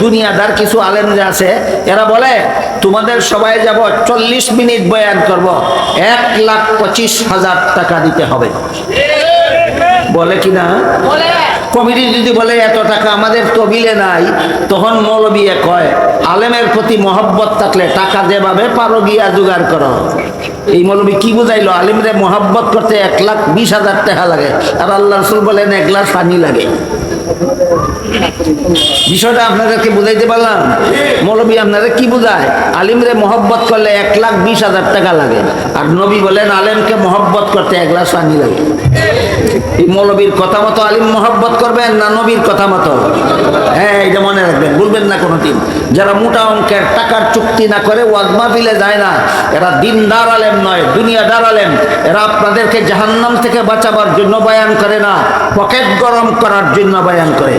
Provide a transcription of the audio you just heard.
দুনিয়াদার কিছু আলেম যে আছে, এরা বলে তোমাদের সবাই যাব 40 মিনিট বয়ান করব, 1,25,000 টাকা দিতে হবে। বলে কিনা? কমিটি যদি বলে এত টাকা আমাদের তবিলে নাই, তখন মৌলবী কয় আলেমের প্রতি মহব্বত থাকলে টাকা যেভাবে পারো গিয়া জোগাড় করো। এই মৌলবী কি বুঝাইলো? আলেমরে মহব্বত করতে 1,20,000 টাকা লাগে, আর আল্লাহ রাসূল বলেন 1 গ্লাস পানি লাগে। বিষয়টা আপনাদেরকে বুঝাইতে পারলাম? মৌলবী আপনারা কি বুঝায়? আলিমরে মহব্বত করলে 1,20,000 টাকা লাগে, আর নবী বলেন আলেমকে মহব্বত করতে 1 গ্লাস পানি লাগে। এই মৌলবীর কথা মতো আলিম মহব্বত করবেন না নবীর কথা মতো? হ্যাঁ, এটা মনে রাখবেন, বলবেন না কোনোদিন। যারা মোটা অঙ্কের টাকার চুক্তি না করে ওয়াজ মাহফিলে যায় না, এরা দিনদার আলেম নয়, দুনিয়াদার আলেম। এরা আপনাদেরকে জাহান্নাম থেকে বাঁচাবার জন্য বয়ান করে না, পকেট গরম করার জন্য বয়ান করে।